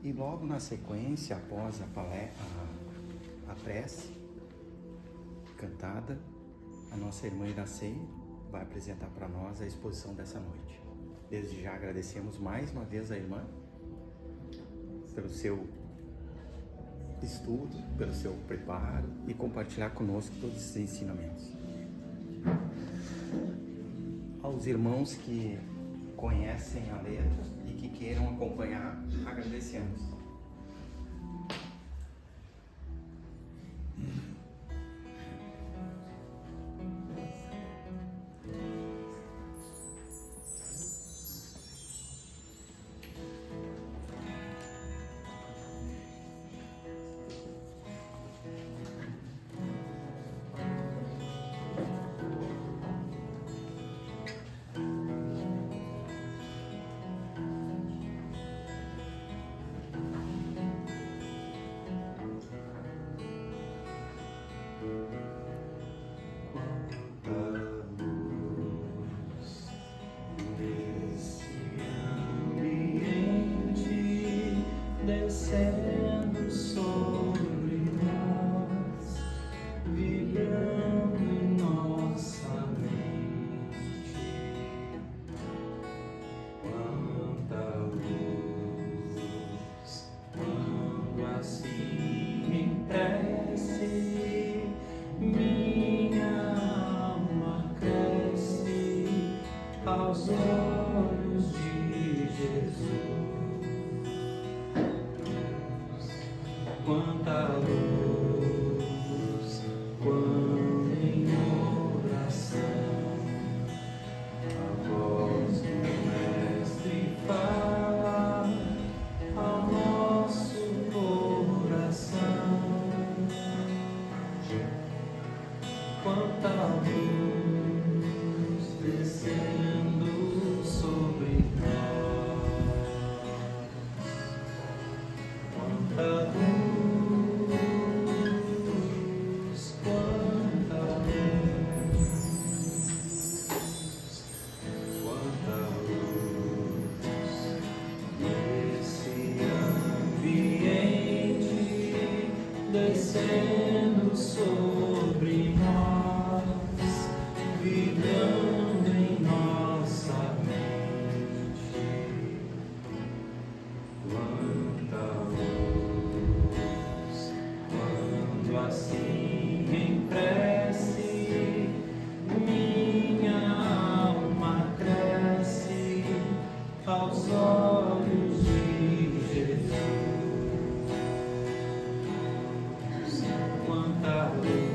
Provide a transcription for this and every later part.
E logo na sequência, após a prece cantada, a nossa irmã Iracei vai apresentar para nós a exposição dessa noite. Desde já agradecemos mais uma vez a irmã pelo seu estudo, pelo seu preparo e compartilhar conosco todos esses ensinamentos. Aos irmãos que conhecem a letra e que queiram acompanhar, agradecemos. Descendo sobre nós, vibrando em nossa mente, quanta luz, quando assim em prece, minha alma cresce aos olhos de Jesus. Quanta luz, quando em oração a voz do Mestre fala ao nosso coração. Quanta luz descendo sobre nós. Quanta luz. Descendo sobre nós, vibrando em nossa mente, quanta luz, quando assim em prece, minha alma cresce aos olhos de Jesus. Quanta luz,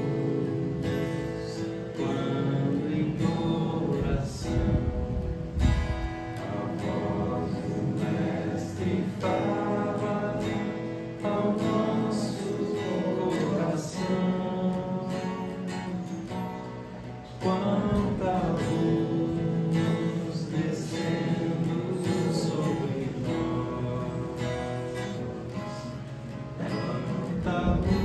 quando em oração a voz do Mestre fala ao nosso coração. Quanta luz descendo sobre nós. Quanta luz.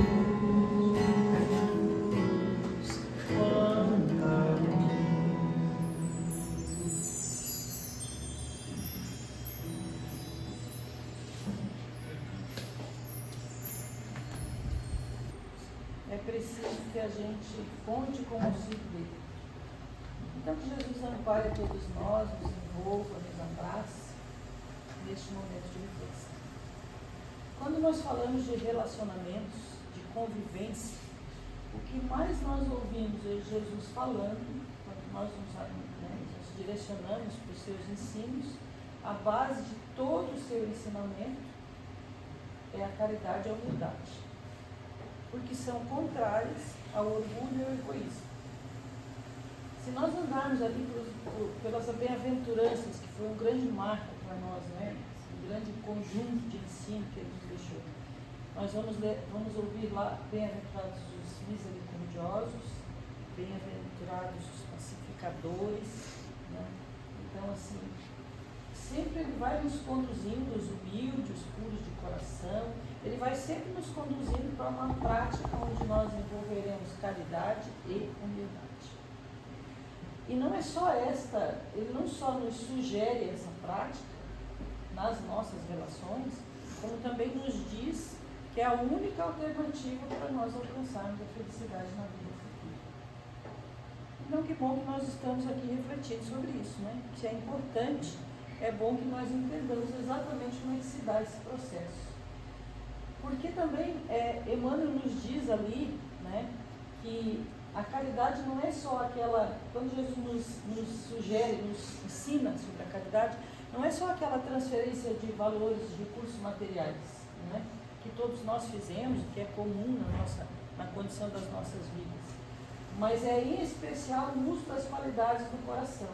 É preciso que a gente conte com o auxílio dele. Então que Jesus ampare a todos nós, nos envolva, nos abrace neste momento de reflexão. Quando nós falamos de relacionamentos, de convivência, o que mais nós ouvimos é Jesus falando, quando nós nos direcionamos para os seus ensinos, a base de todo o seu ensinamento é a caridade e a humildade, porque são contrárias ao orgulho e ao egoísmo. Se nós andarmos ali pelas bem-aventuranças, que foi um grande marco para nós, né? Um grande conjunto de ensino que ele nos deixou, nós vamos ouvir lá: bem-aventurados os misericordiosos, bem-aventurados os pacificadores, né? Então, assim, sempre ele vai nos conduzindo, os humildes, os puros de coração, ele vai sempre nos conduzindo para uma prática onde nós envolveremos caridade e humildade. E não é só ele não só nos sugere essa prática nas nossas relações, como também nos diz que é a única alternativa para nós alcançarmos a felicidade na vida futura. Então, que bom que nós estamos aqui refletindo sobre isso, né? Que é importante, é bom que nós entendamos exatamente como é que se dá esse processo. Porque também Emmanuel nos diz ali, né, que a caridade não é só aquela, quando Jesus nos sugere, nos ensina sobre a caridade, não é só aquela transferência de valores, de recursos materiais, né, que todos nós fizemos, que é comum na condição das nossas vidas, mas é em especial o uso das qualidades do coração,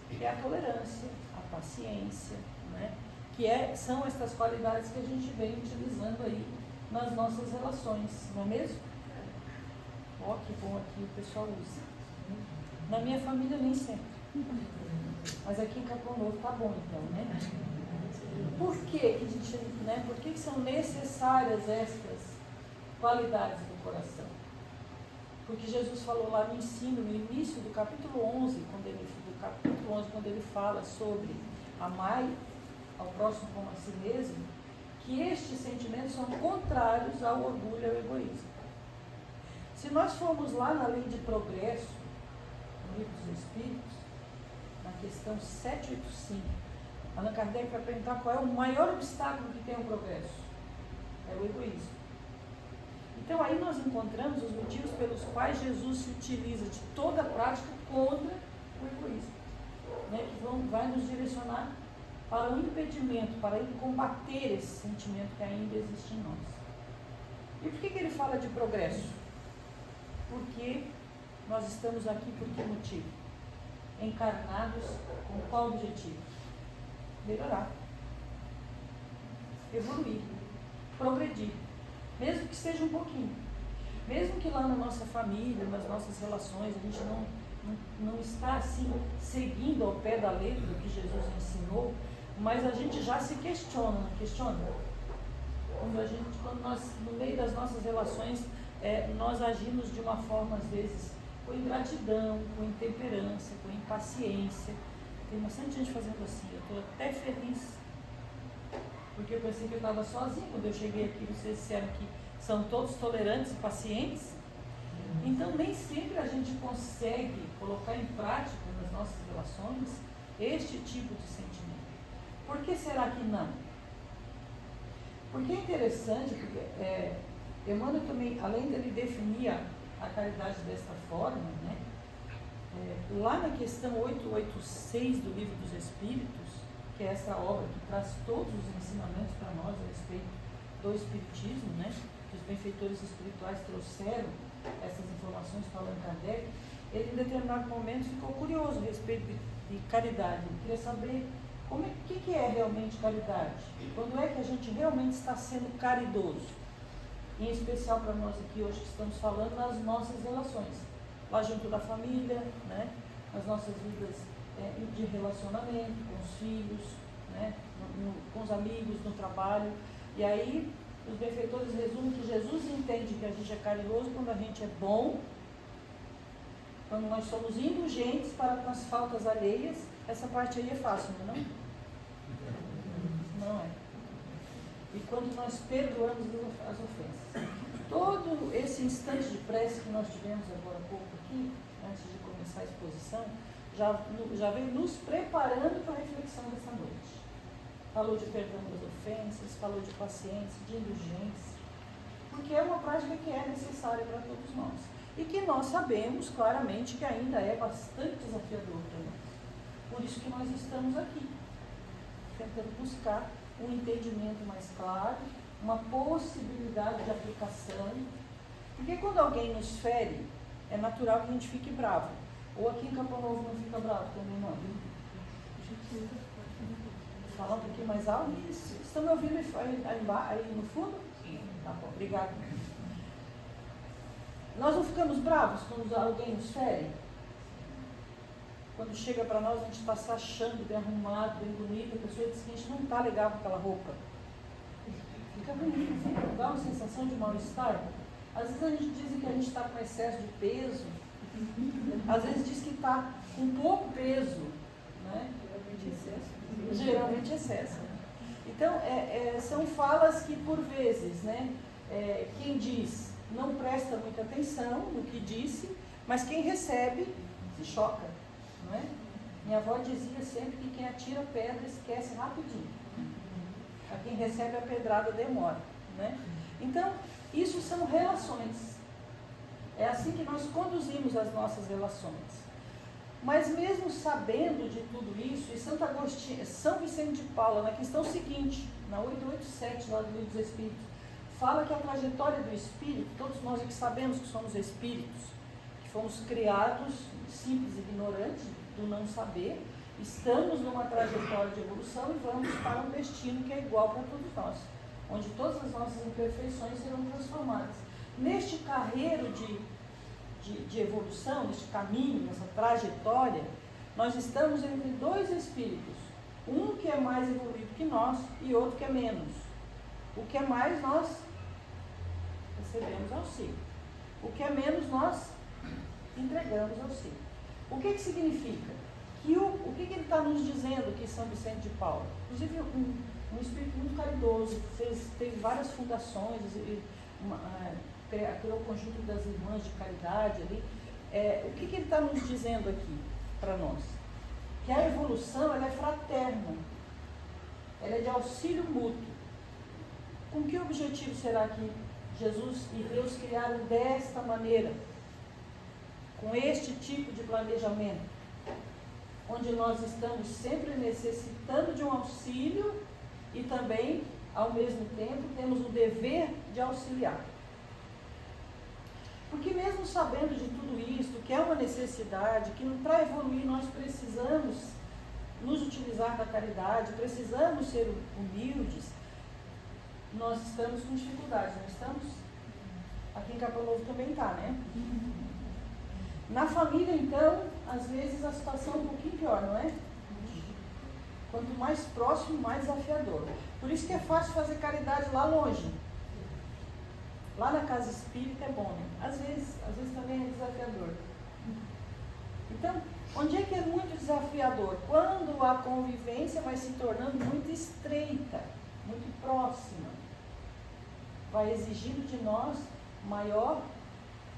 que é a tolerância, a paciência, né, que são estas qualidades que a gente vem utilizando aí nas nossas relações, não é mesmo? Ó, que bom aqui o pessoal usa. Na minha família nem sempre. Mas aqui em Capão Novo tá bom então, né? Por que por que são necessárias estas qualidades do coração? Porque Jesus falou lá no ensino, no início do capítulo 11, quando ele fala sobre amar ao próximo como a si mesmo, que estes sentimentos são contrários ao orgulho e ao egoísmo. Se nós formos lá na lei de progresso, no Livro dos Espíritos, na questão 785, Allan Kardec vai perguntar qual é o maior obstáculo que tem ao progresso. É o egoísmo. Então aí nós encontramos os motivos pelos quais Jesus se utiliza de toda a prática contra o egoísmo, né, que vai nos direcionar para o impedimento, para ele combater esse sentimento que ainda existe em nós. E por que ele fala de progresso? Porque nós estamos aqui por que motivo? Encarnados com qual objetivo? Melhorar, evoluir, progredir, mesmo que seja um pouquinho. Mesmo que lá na nossa família, nas nossas relações, a gente não está assim, seguindo ao pé da letra o que Jesus ensinou, mas a gente já se questiona, não questiona? Quando nós, no meio das nossas relações, nós agimos de uma forma, às vezes, com ingratidão, com intemperância, com impaciência. Tem bastante gente fazendo assim. Eu estou até feliz, porque eu pensei que eu estava sozinha. Quando eu cheguei aqui, vocês disseram que são todos tolerantes e pacientes. Então, nem sempre a gente consegue colocar em prática nas nossas relações este tipo de sentimento. Por que será que não? Porque é interessante, porque Emmanuel também, além dele definir a caridade desta forma, né, lá na questão 886 do Livro dos Espíritos, que é essa obra que traz todos os ensinamentos para nós a respeito do Espiritismo, né, que os benfeitores espirituais trouxeram essas informações para Allan Kardec, ele em determinado momento ficou curioso a respeito de caridade. Ele queria saber o que é realmente caridade? Quando é que a gente realmente está sendo caridoso? Em especial para nós aqui hoje que estamos falando nas nossas relações, lá junto da família, né? Nas nossas vidas de relacionamento, com os filhos, né? Com os amigos, no trabalho. E aí os benfeitores resumem que Jesus entende que a gente é caridoso quando a gente é bom, quando nós somos indulgentes para com as faltas alheias. Essa parte aí é fácil, não é? Não é. E quando nós perdoamos as ofensas. Todo esse instante de prece que nós tivemos agora há pouco aqui, antes de começar a exposição, já veio nos preparando para a reflexão dessa noite. Falou de perdão das ofensas, falou de paciência, de indulgência, porque é uma prática que é necessária para todos nós. E que nós sabemos claramente que ainda é bastante desafiador para nós. Por isso que nós estamos aqui, tentando buscar um entendimento mais claro, uma possibilidade de aplicação. Porque quando alguém nos fere, é natural que a gente fique bravo. Ou aqui em Capão Novo não fica bravo também, não. Vou falar um pouquinho mais alto. Estão me ouvindo aí no fundo? Sim. Tá bom, obrigada. Nós não ficamos bravos quando alguém nos fere? Quando chega para nós, a gente está se achando bem arrumado, bem bonito, a pessoa diz que a gente não está legal com aquela roupa. Fica bonito, né? Dá uma sensação de mal-estar. Às vezes a gente diz que a gente está com excesso de peso, às vezes diz que está com pouco peso, né? Geralmente excesso. Então, são falas que, por vezes, né, quem diz não presta muita atenção no que disse, mas quem recebe se choca, não é? Minha avó dizia sempre que quem atira pedra esquece rapidinho. A quem recebe a pedrada demora, né? Então, isso são relações. É assim que nós conduzimos as nossas relações. Mas mesmo sabendo de tudo isso, e São Vicente de Paula, na questão seguinte, na 887 lá do Livro dos Espíritos, fala que a trajetória do espírito, todos nós aqui sabemos que somos espíritos, que fomos criados simples e ignorantes, do não saber, estamos numa trajetória de evolução e vamos para um destino que é igual para todos nós, onde todas as nossas imperfeições serão transformadas. Neste carreiro de evolução, neste caminho, nessa trajetória, nós estamos entre dois espíritos, um que é mais evoluído que nós e outro que é menos. O que é mais, nós recebemos auxílio. O que é menos, nós entregamos auxílio. O que significa? O que ele está nos dizendo aqui, São Vicente de Paula? Inclusive, um espírito muito caridoso, teve várias fundações, criou o conjunto das irmãs de caridade ali. O que ele está nos dizendo aqui para nós? Que a evolução, ela é fraterna, ela é de auxílio mútuo. Com que objetivo será que Jesus e Deus criaram desta maneira? Com este tipo de planejamento, onde nós estamos sempre necessitando de um auxílio e também, ao mesmo tempo, temos o dever de auxiliar. Porque mesmo sabendo de tudo isso, que é uma necessidade, que para evoluir nós precisamos nos utilizar da caridade, precisamos ser humildes, nós estamos com dificuldades, não estamos? Aqui em Capão Novo também está, né? Na família, então, às vezes a situação é um pouquinho pior, não é? Quanto mais próximo, mais desafiador. Por isso que é fácil fazer caridade lá longe. Lá na casa espírita é bom, né? Às vezes também é desafiador. Então, onde é que é muito desafiador? Quando a convivência vai se tornando muito estreita, muito próxima. Vai exigindo de nós maior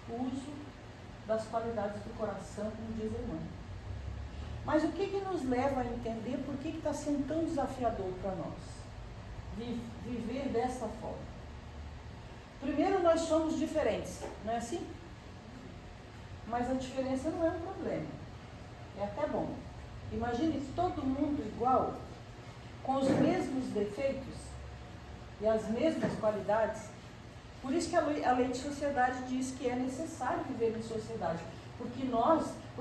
uso das qualidades do coração, como diz a irmã. Mas o que nos leva a entender por que está sendo tão desafiador para nós? Viver dessa forma. Primeiro, nós somos diferentes, não é assim? Mas a diferença não é um problema. É até bom. Imagine todo mundo igual, com os mesmos defeitos e as mesmas qualidades. Por isso que a lei de sociedade diz que é necessário viver em sociedade. Por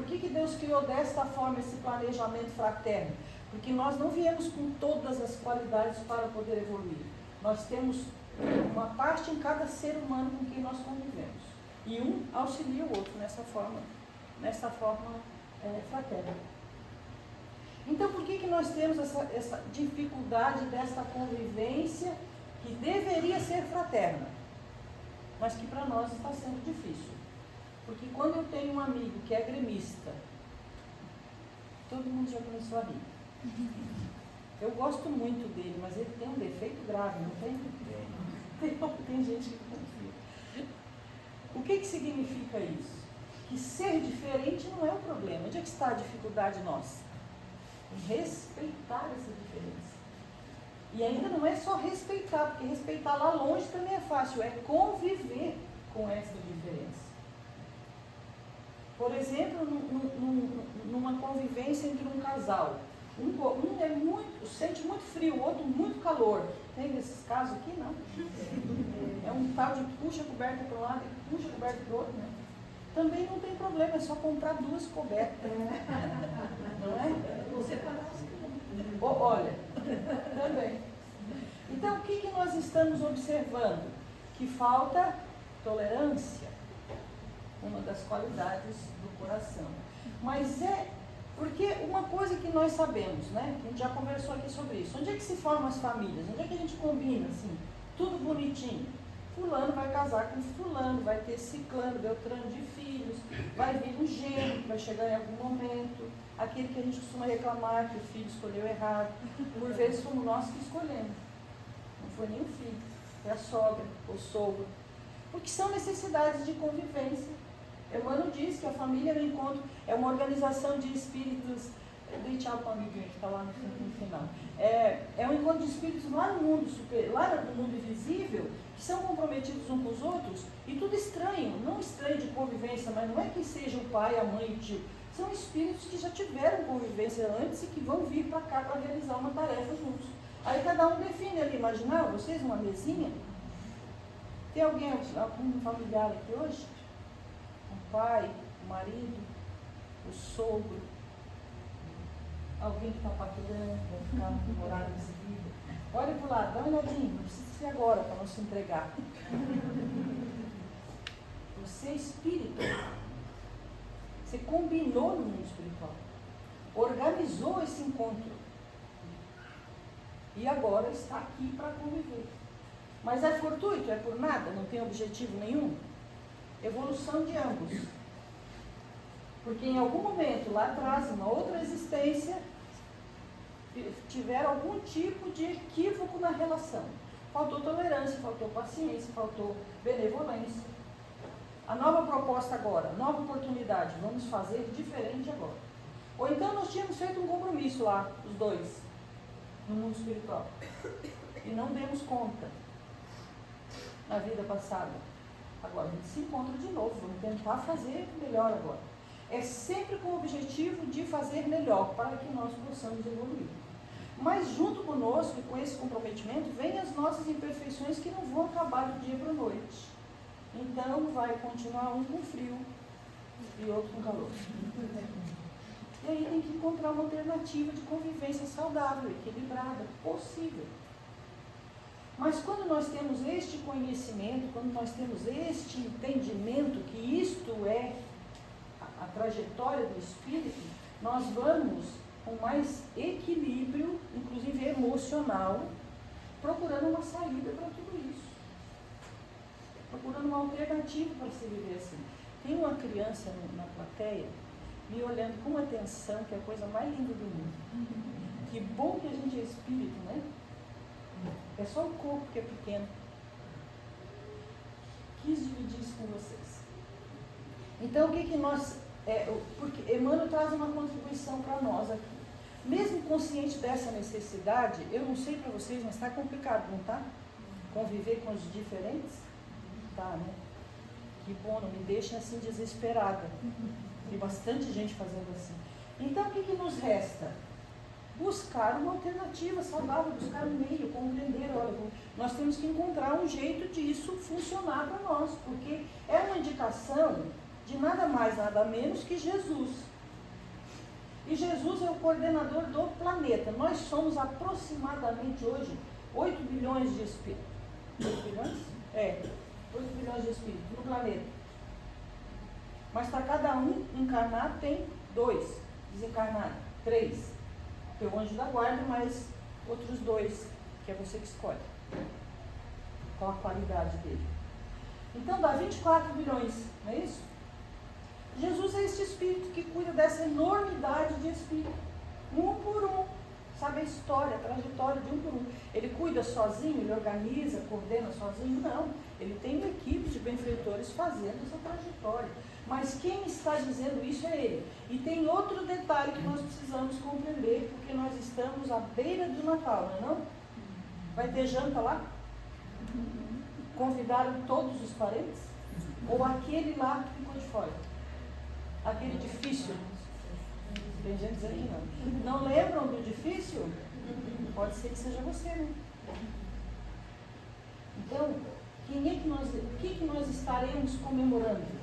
que Deus criou desta forma esse planejamento fraterno? Porque nós não viemos com todas as qualidades para poder evoluir. Nós temos uma parte em cada ser humano com quem nós convivemos. E um auxilia o outro nessa forma fraterna. Então, por que nós temos essa dificuldade dessa convivência que deveria ser fraterna, mas que para nós está sendo difícil? Porque quando eu tenho um amigo que é gremista, todo mundo já começou a rir. Eu gosto muito dele, mas ele tem um defeito grave, não tem? Tem gente que confia. O que significa isso? Que ser diferente não é o problema. Onde é que está a dificuldade nossa? Em respeitar essa diferença. E ainda não é só respeitar, porque respeitar lá longe também é fácil, é conviver com essa diferença. Por exemplo, numa convivência entre um casal. Um sente muito frio, o outro muito calor. Tem desses casos aqui? Não. É um tal de puxa a coberta para um lado e puxa a coberta para o outro, né? Também não tem problema, é só comprar 2 cobertas. Não é? Ou separar os canos. Olha, também. Então, o que nós estamos observando? Que falta tolerância, uma das qualidades do coração. Mas porque uma coisa que nós sabemos, né? A gente já conversou aqui sobre isso. Onde é que se formam as famílias? Onde é que a gente combina, assim, tudo bonitinho? fulano vai casar com fulano, vai ter ciclano, beltrano de filhos, vai vir um gênio que vai chegar em algum momento, aquele que a gente costuma reclamar que o filho escolheu errado. Por vezes fomos nós que escolhemos, não foi nem o filho, foi a sogra, o sogro, porque são necessidades de convivência. Emmanuel diz que a família no encontro é uma organização de espíritos. Dei tchau para o amiguinho que está lá no final. É um encontro de espíritos lá no mundo super, lá no mundo invisível, que são comprometidos uns com os outros, e tudo estranho, não estranho de convivência, mas não é que seja o pai, a mãe e o tio. São espíritos que já tiveram convivência antes e que vão vir para cá para realizar uma tarefa juntos. Aí cada um define ali, imaginaram vocês uma mesinha? Tem alguém, algum familiar aqui hoje? Um pai, o marido, o sogro, alguém que está paquerando, vai ficar no horário de seguida. Olha para o lado, dá uma olhadinha, não precisa ser agora para não se entregar. Você é espírito. Você combinou no mundo espiritual. Organizou esse encontro. E agora está aqui para conviver. Mas é fortuito, é por nada, não tem objetivo nenhum. Evolução de ambos. Porque em algum momento, lá atrás, uma outra existência, tiveram algum tipo de equívoco na relação. Faltou tolerância, faltou paciência, faltou benevolência. A nova proposta agora, nova oportunidade, vamos fazer diferente agora. Ou então nós tínhamos feito um compromisso lá, os dois, no mundo espiritual. E não demos conta na vida passada. Agora a gente se encontra de novo, vamos tentar fazer melhor agora. É sempre com o objetivo de fazer melhor, para que nós possamos evoluir. Mas junto conosco e com esse comprometimento, vêm as nossas imperfeições que não vão acabar do dia para a noite. Então vai continuar um com frio e outro com calor. E aí tem que encontrar uma alternativa de convivência saudável, equilibrada, possível. Mas quando nós temos este conhecimento, quando nós temos este entendimento que isto é a trajetória do espírito, nós vamos com mais equilíbrio, inclusive emocional, procurando uma saída para tudo isso. Procurando uma alternativa para se viver assim. Tem uma criança na plateia me olhando com atenção, que é a coisa mais linda do mundo. Que bom que a gente é espírito, né? É só o corpo que é pequeno. Quis dividir isso com vocês. Então, o que nós... porque Emmanuel traz uma contribuição para nós aqui. Mesmo consciente dessa necessidade, eu não sei para vocês, mas está complicado, não está? Conviver com os diferentes? Tá, né? Que bom, não me deixem assim desesperada. Tem bastante gente fazendo assim. Então, o que nos resta? Buscar uma alternativa saudável, buscar um meio, compreender, olha, nós temos que encontrar um jeito disso funcionar para nós, porque é uma indicação de nada mais, nada menos que Jesus. E Jesus é o coordenador do planeta. Nós somos aproximadamente hoje 8 bilhões de espíritos. 8 bilhões? 8 bilhões de espíritos no planeta. Mas para cada um encarnar tem 2, desencarnar 3. Tem o anjo da guarda, mais outros 2, que é você que escolhe. Qual a qualidade dele. Então dá 24 bilhões, não é isso? Jesus é esse espírito que cuida dessa enormidade de espírito. Um por um. Sabe a história, a trajetória de um por um. Ele cuida sozinho, ele organiza, coordena sozinho? Não. Ele tem uma equipe de benfeitores fazendo essa trajetória. Mas quem está dizendo isso é ele. E tem outro detalhe que nós precisamos compreender, porque nós estamos à beira do Natal, não é não? Vai ter janta lá? Convidaram todos os parentes? Ou aquele lá que ficou de fora? Aquele difícil? Tem gente dizendo que não. Não lembram do difícil? Pode ser que seja você, né? Então, o que nós estaremos comemorando?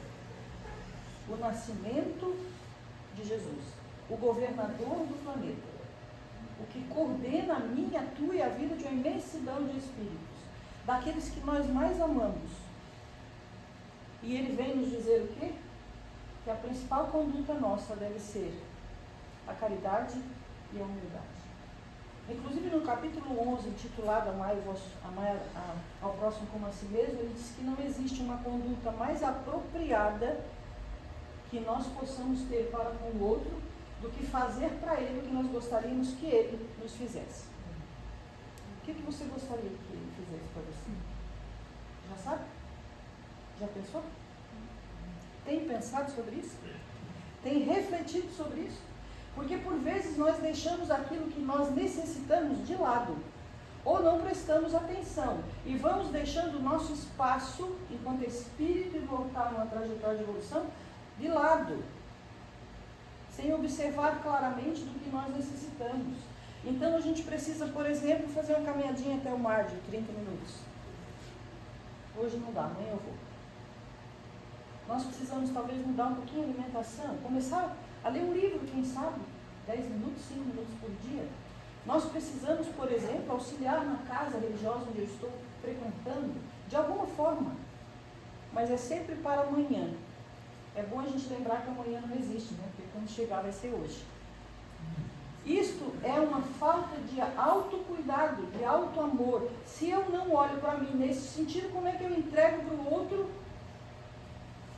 O nascimento de Jesus, o governador do planeta, o que coordena a minha, a tua e a vida de uma imensidão de espíritos, daqueles que nós mais amamos. E ele vem nos dizer o quê? Que a principal conduta nossa deve ser a caridade e a humildade. Inclusive no capítulo 11, intitulado Amar ao próximo como a si mesmo, ele diz que não existe uma conduta mais apropriada que nós possamos ter para com o outro do que fazer para ele o que nós gostaríamos que ele nos fizesse. O que você gostaria que ele fizesse para você? Já sabe? Já pensou? Tem pensado sobre isso? Tem refletido sobre isso? Porque por vezes nós deixamos aquilo que nós necessitamos de lado, ou não prestamos atenção, e vamos deixando o nosso espaço, enquanto espírito imortal numa trajetória de evolução, de lado, sem observar claramente do que nós necessitamos. Então a gente precisa, por exemplo, fazer uma caminhadinha até o mar de 30 minutos. Hoje não dá, amanhã eu vou. Nós precisamos talvez mudar um pouquinho a alimentação, começar a ler um livro, quem sabe, 10 minutos, 5 minutos por dia. Nós precisamos, por exemplo, auxiliar na casa religiosa onde eu estou frequentando, de alguma forma, mas é sempre para amanhã. É bom a gente lembrar que amanhã não existe, né? Porque quando chegar vai ser hoje. Isto é uma falta de autocuidado, de autoamor. Se eu não olho para mim nesse sentido, como é que eu entrego para o outro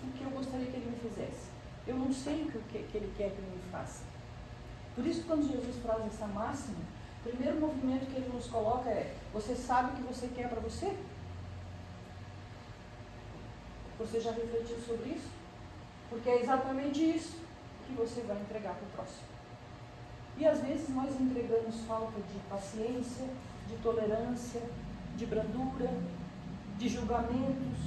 o que eu gostaria que ele me fizesse? Eu não sei o que ele quer que ele me faça. Por isso, quando Jesus traz essa máxima, o primeiro movimento que ele nos coloca é: você sabe o que você quer para você? Você já refletiu sobre isso? Porque é exatamente isso que você vai entregar para o próximo. E às vezes nós entregamos falta de paciência, de tolerância, de brandura, de julgamentos.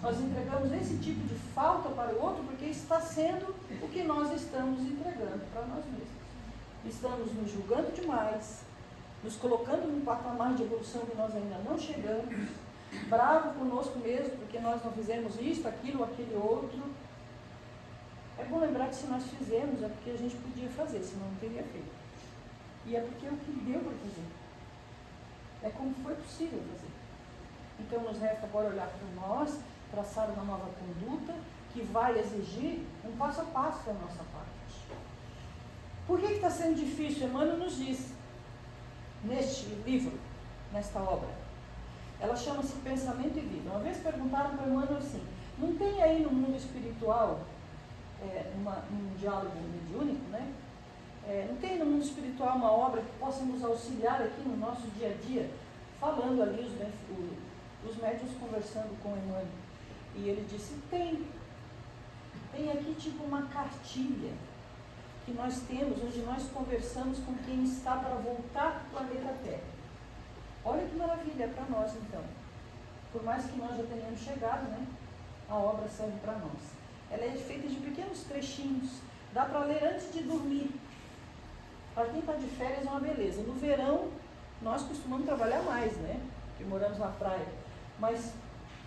Nós entregamos esse tipo de falta para o outro porque está sendo o que nós estamos entregando para nós mesmos. Estamos nos julgando demais, nos colocando num patamar de evolução que nós ainda não chegamos, bravo conosco mesmo porque nós não fizemos isto, aquilo, aquele outro. É bom lembrar que se nós fizemos é porque a gente podia fazer, senão não teria feito. E é porque é o que deu para fazer. É como foi possível fazer. Então nos resta agora olhar para nós, traçar uma nova conduta que vai exigir um passo a passo da nossa parte. Por que está sendo difícil? Emmanuel nos diz, neste livro, nesta obra. Ela chama-se Pensamento e Vida. Uma vez perguntaram para Emmanuel assim: não tem aí no mundo espiritual um diálogo mediúnico, né? Não tem no mundo espiritual uma obra que possa nos auxiliar aqui no nosso dia a dia, falando ali os médiuns conversando com Emmanuel. E ele disse: tem aqui tipo uma cartilha que nós temos, onde nós conversamos com quem está para voltar para o planeta Terra. Olha que maravilha para nós então. Por mais que nós já tenhamos chegado, né? A obra serve para nós. Ela é feita de pequenos trechinhos, dá para ler antes de dormir. Para quem está de férias é uma beleza. No verão, nós costumamos trabalhar mais, né? Porque moramos na praia. Mas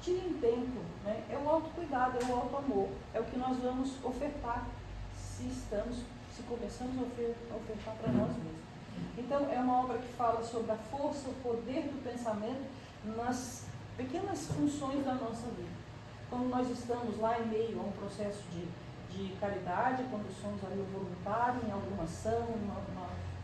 tire um tempo, né? É o autocuidado, é o autoamor. É o que nós vamos ofertar se começamos a ofertar para nós mesmos. Então, é uma obra que fala sobre a força, o poder do pensamento nas pequenas funções da nossa vida. Quando nós estamos lá em meio a um processo de caridade, quando somos ali voluntários em alguma ação,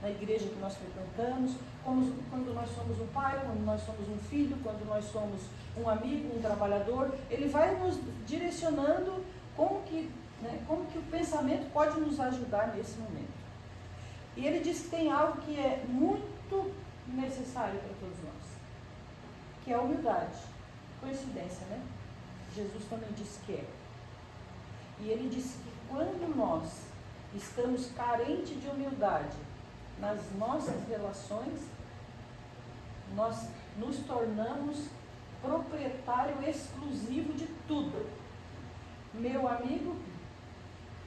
na igreja que nós frequentamos, quando nós somos um pai, quando nós somos um filho, quando nós somos um amigo, um trabalhador, ele vai nos direcionando como que o pensamento pode nos ajudar nesse momento. E ele diz que tem algo que é muito necessário para todos nós, que é a humildade. Coincidência, né? Jesus também disse que é. E ele disse que quando nós estamos carentes de humildade nas nossas relações, nós nos tornamos proprietário exclusivo de tudo. Meu amigo,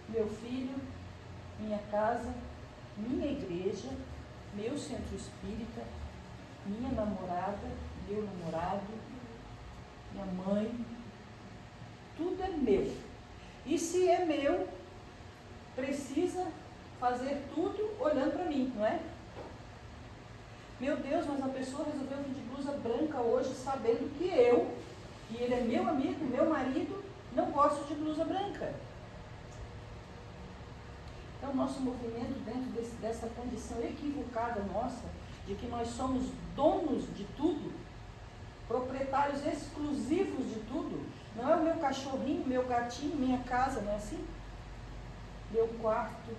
meu filho, minha casa, minha igreja, meu centro espírita, minha namorada, meu namorado, minha mãe, tudo é meu. E se é meu, precisa fazer tudo olhando para mim, não é? Meu Deus, mas a pessoa resolveu vir de blusa branca hoje, sabendo que eu, e ele é meu amigo, meu marido, não gosto de blusa branca. Então Então, nosso movimento dentro dessa condição equivocada nossa, de que nós somos donos de tudo, proprietários exclusivos de tudo, não é o meu cachorrinho, meu gatinho, minha casa, não é assim? Meu quarto,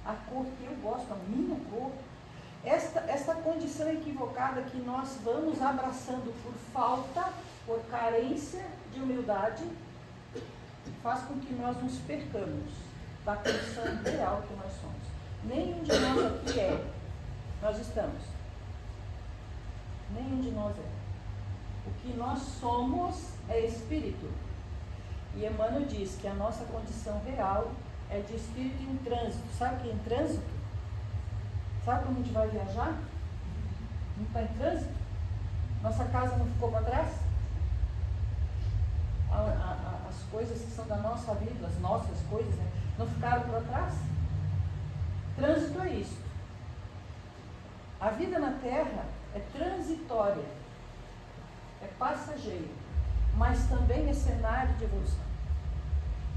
a cor que eu gosto, a minha cor. Esta condição equivocada que nós vamos abraçando por falta, por carência de humildade, faz com que nós nos percamos da condição real que nós somos. Nenhum de nós aqui é. Nós estamos. Nenhum de nós é. O que nós somos é espírito. E Emmanuel diz que a nossa condição real é de espírito em trânsito. Sabe o que é em trânsito? Sabe quando a gente vai viajar? Não está em trânsito? Nossa casa não ficou para trás? As coisas que são da nossa vida, as nossas coisas, né, não ficaram para trás? Trânsito é isso. A vida na Terra é transitória, é passageira, mas também é cenário de evolução.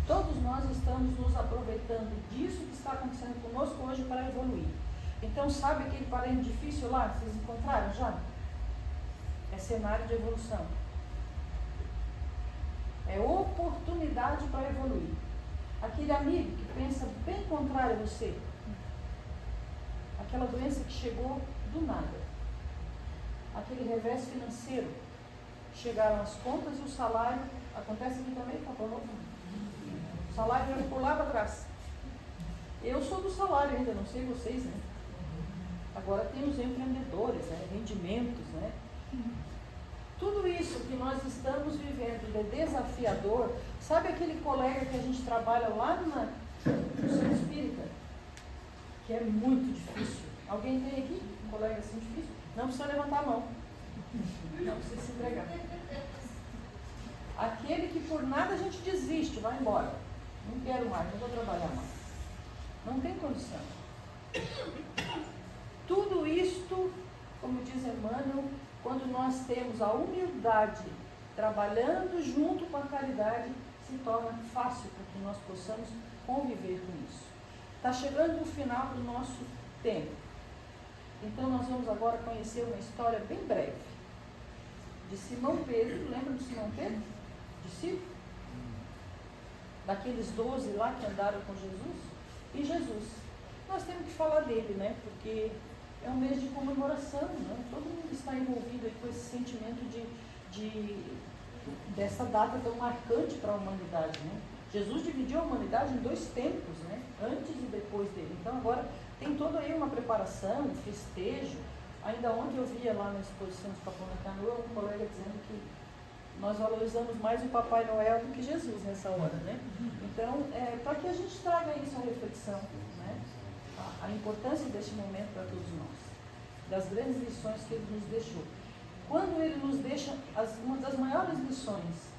Todos nós estamos nos aproveitando disso que está acontecendo conosco hoje para evoluir. Então, sabe aquele parente difícil lá, vocês encontraram já? É cenário de evolução. É oportunidade para evoluir. Aquele amigo que pensa bem contrário a você. Aquela doença que chegou do nada. Aquele revés financeiro. Chegaram as contas e o salário. Acontece aqui também, Capão Novo. O salário veio por lá para trás. Eu sou do salário ainda, não sei vocês, né? Agora tem os empreendedores, né? Rendimentos, né? Tudo isso que nós estamos vivendo de desafiador. Sabe aquele colega que a gente trabalha lá no centro espírita? Que é muito difícil. Alguém tem aqui um colega assim difícil? Não precisa levantar a mão. Não precisa se entregar. Aquele que por nada a gente desiste, vai embora. Não quero mais, não vou trabalhar mais. Não tem condição. Tudo isto, como diz Emmanuel, quando nós temos a humildade trabalhando junto com a caridade, se torna fácil para que nós possamos conviver com isso. Está chegando o final do nosso tempo. Então nós vamos agora conhecer uma história bem breve de Simão Pedro. Lembra de Simão Pedro? Discípulo? Daqueles 12 lá que andaram com Jesus? E Jesus. Nós temos que falar dele, né? Porque é um mês de comemoração, né? Todo mundo está envolvido aí com esse sentimento dessa data tão marcante para a humanidade, né? Jesus dividiu a humanidade em 2 tempos, né? Antes e depois dele. Então agora tem toda aí uma preparação, um festejo. Ainda ontem eu via lá na exposição de Capão da Canoa um colega dizendo que nós valorizamos mais o Papai Noel do que Jesus nessa hora, né? Então, para que a gente traga isso à reflexão, né? A importância deste momento para todos nós, das grandes lições que ele nos deixou. Quando ele nos deixa, uma das maiores lições,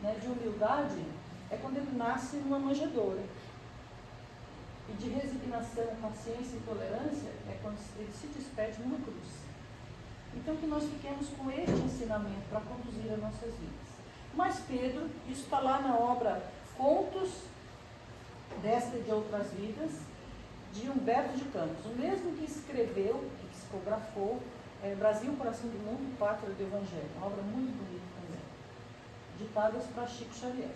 né, de humildade, é quando ele nasce numa manjedoura. E de resignação, paciência e tolerância é quando ele se despede numa cruz. Então que nós fiquemos com este ensinamento para conduzir as nossas vidas. Mas Pedro, isso está lá na obra Contos desta e de Outras Vidas, de Humberto de Campos, o mesmo que escreveu, que psicografou, Brasil, Coração do Mundo, Pátria do Evangelho, uma obra muito bonita também, ditadas para Chico Xavier.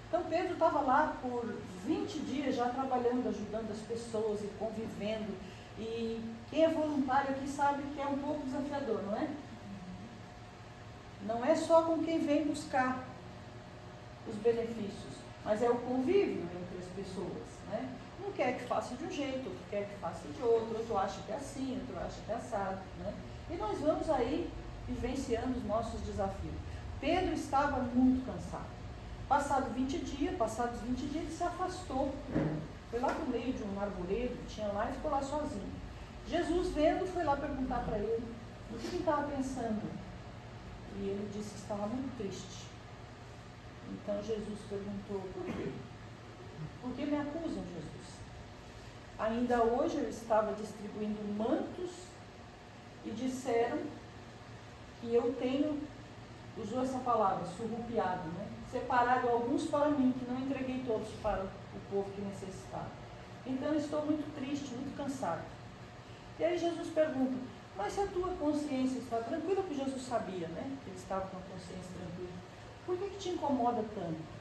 Então Pedro estava lá por 20 dias já trabalhando, ajudando as pessoas e convivendo, e quem é voluntário aqui sabe que é um pouco desafiador, não é? Não é só com quem vem buscar os benefícios, mas é o convívio entre as pessoas, né? Um quer que faça de um jeito, outro quer que faça de outro acha que é assim, outro acha que é assado, né? E nós vamos aí vivenciando os nossos desafios. Pedro estava muito cansado. Passados 20 dias, ele se afastou. Foi lá para o meio de um arvoredo que tinha lá e ficou lá sozinho. Jesus, vendo, foi lá perguntar para ele o que ele estava pensando. E ele disse que estava muito triste. Então Jesus perguntou: por quê? Por que me acusam, Jesus? Ainda hoje eu estava distribuindo mantos e disseram que eu tenho, usou essa palavra, surrupiado, né? Separado alguns para mim, que não entreguei todos para o povo que necessitava. Então eu estou muito triste, muito cansado. E aí Jesus pergunta, mas se a tua consciência está tranquila, porque Jesus sabia, né? Que ele estava com a consciência tranquila. Por que te incomoda tanto?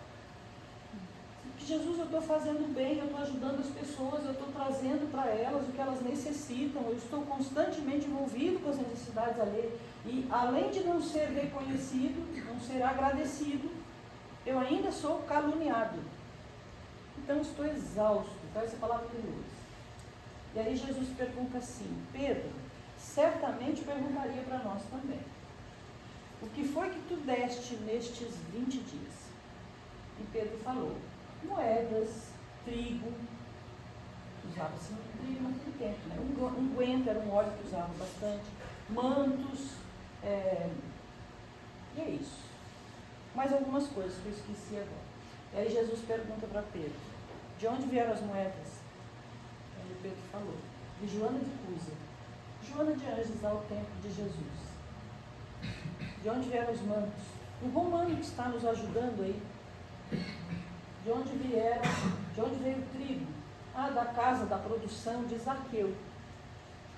Porque Jesus, eu estou fazendo bem, eu estou ajudando as pessoas, eu estou trazendo para elas o que elas necessitam, eu estou constantemente envolvido com as necessidades alheias. E além de não ser reconhecido, não ser agradecido, eu ainda sou caluniado. Então estou exausto. Então essa palavra de luz. E aí Jesus pergunta assim, Pedro, certamente perguntaria para nós também. O que foi que tu deste nestes 20 dias? E Pedro falou, moedas, trigo, usava-se trigo naquele tempo, né? Unguento era um óleo que usava bastante, mantos, e é isso. Mais algumas coisas que eu esqueci agora. E aí Jesus pergunta para Pedro, de onde vieram as moedas? Aí Pedro falou, de Joana de Cusa, Joana de Anjos ao tempo de Jesus. De onde vieram os mantos? O romano que está nos ajudando aí. De onde veio o trigo? Ah, da casa da produção de Zaqueu.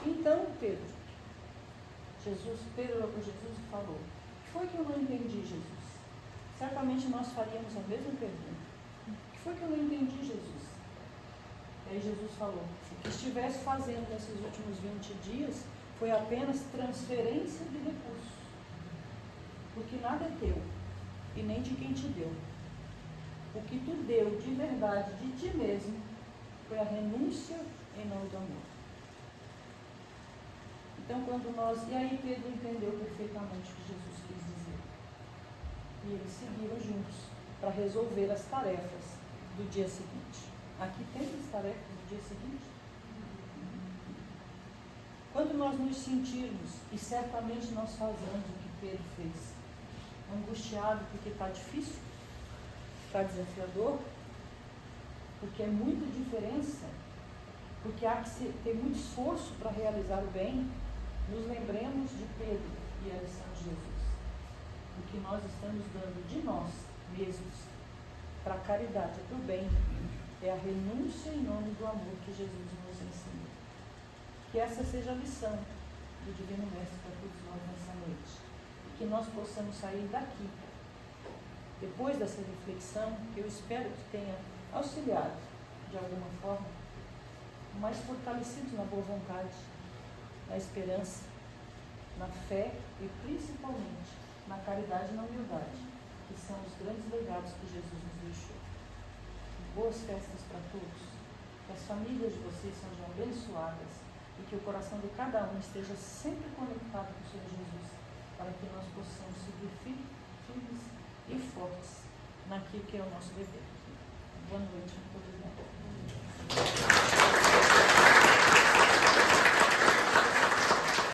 Então, Pedro falou, o que foi que eu não entendi, Jesus? Certamente nós faríamos a mesma pergunta. O que foi que eu não entendi, Jesus? E aí Jesus falou, o que estivesse fazendo nesses últimos 20 dias foi apenas transferência de recursos. Porque nada é teu, e nem de quem te deu. O que tu deu de verdade de ti mesmo foi a renúncia em nome do amor. Então, e aí Pedro entendeu perfeitamente o que Jesus quis dizer. E eles seguiram juntos para resolver as tarefas do dia seguinte. Aqui tem as tarefas do dia seguinte? Quando nós nos sentirmos, e certamente nós fazemos o que Pedro fez, angustiado porque está difícil, está desafiador, porque é muita diferença, porque há que ter muito esforço para realizar o bem, nos lembremos de Pedro e a lição de Jesus. O que nós estamos dando de nós mesmos para a caridade, para o bem, é a renúncia em nome do amor que Jesus nos ensina. Que essa seja a lição do Divino Mestre para todos nós nessa noite. Que nós possamos sair daqui, depois dessa reflexão, que eu espero que tenha auxiliado, de alguma forma, mais fortalecidos na boa vontade, na esperança, na fé e principalmente na caridade e na humildade, que são os grandes legados que Jesus nos deixou. Boas festas para todos, que as famílias de vocês sejam abençoadas e que o coração de cada um esteja sempre conectado com o Senhor Jesus, para que nós possamos seguir firmes e fortes naquilo que é o nosso dever. Boa noite, muito obrigada.